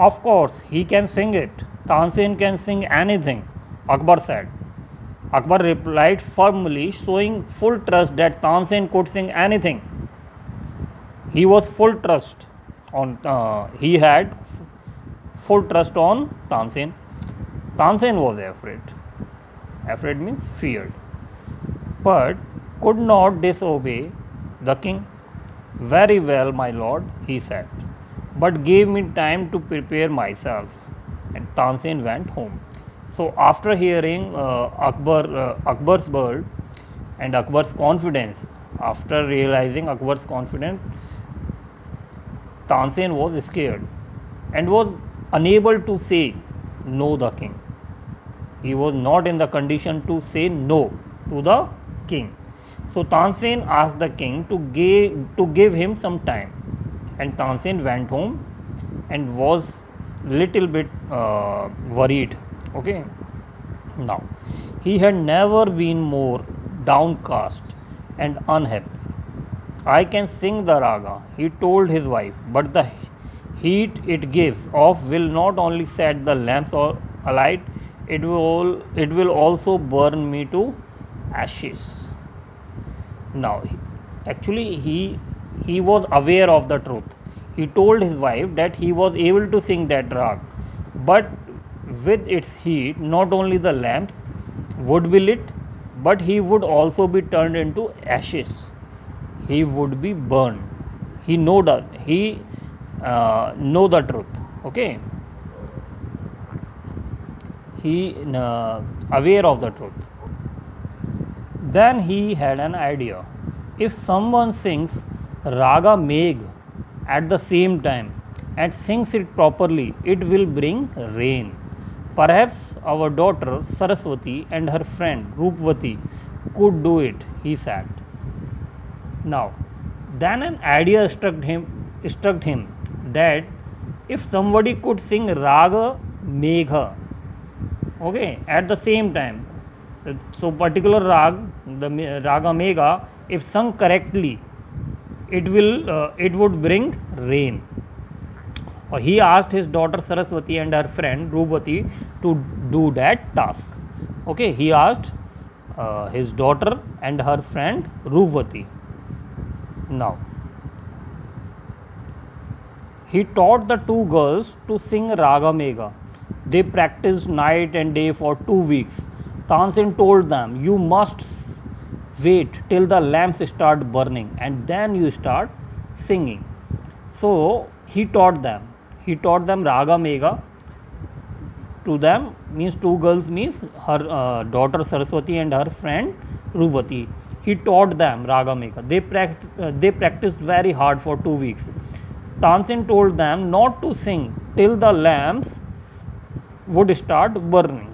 Of course, he can sing it. Tansen can sing anything, Akbar said. Akbar replied firmly, showing full trust that Tansen could sing anything. He was full trust on. He had full trust on Tansen. Tansen was afraid. Afraid means feared, but could not disobey the king. Very well, my lord, he said, but gave me time to prepare myself. And Tansen went home. So after hearing Akbar's word and Akbar's confidence, after realizing Akbar's confidence, Tansen was scared and was unable to say no the king. He was not in the condition to say no to the king. So Tansen asked the king to give him some time, and Tansen went home and was little bit worried. Okay. Now, he had never been more downcast and unhappy. I can sing the raga, he told his wife, but the heat it gives off will not only set the lamps alight, it will also burn me to ashes. Now, actually, he was aware of the truth. He told his wife that he was able to sing that rag, but with its heat, not only the lamps would be lit, but he would also be turned into ashes. He would be burned. He know the truth. Okay. He aware of the truth. Then he had an idea. If someone sings Raga Megh at the same time and sings it properly, it will bring rain. Perhaps our daughter Saraswati and her friend Roopvati could do it, he said. Now, then an idea struck him that if somebody could sing Raga Megha, okay, at the same time, so particular rag, the Raga Megha, if sung correctly, it would bring rain. He asked his daughter Saraswati and her friend Roopvati to do that task. Okay, he asked his daughter and her friend Roopvati. Now, he taught the two girls to sing Raga Megha. They practiced night and day for 2 weeks. Tansen told them, you must wait till the lamps start burning and then you start singing. So he taught them Raga Megha. To them means two girls means her daughter Saraswati and her friend Roopvati. He taught them Raga Megha. They practiced very hard for 2 weeks. Tansen told them not to sing till the lamps would start burning.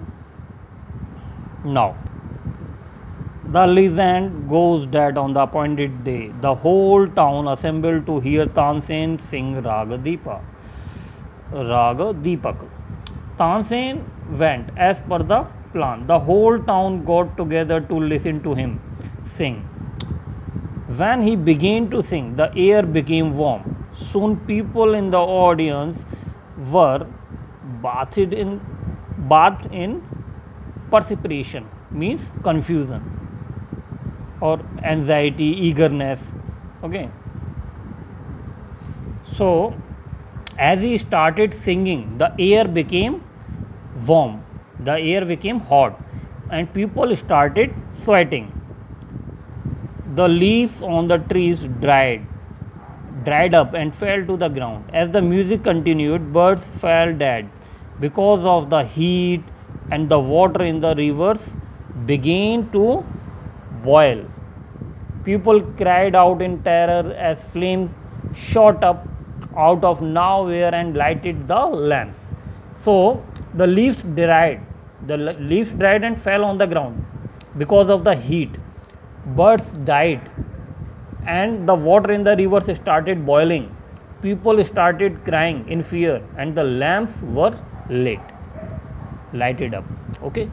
Now, the legend goes that on the appointed day, the whole town assembled to hear Tansen sing Raga Deepak. Tansen went as per the plan. The whole town got together to listen to him sing. When he began to sing, the air became warm. Soon people in the audience were bathed in perspiration, means confusion or anxiety, eagerness. Okay. So, as he started singing, the air became warm, the air became hot, and people started sweating. The leaves on the trees dried up and fell to the ground. As the music continued, birds fell dead because of the heat, and the water in the rivers began to boil. People cried out in terror as flames shot up out of nowhere and lighted the lamps. So the leaves dried and fell on the ground because of the heat. Birds died and the water in the rivers started boiling. People started crying in fear and the lamps were lighted up. Okay.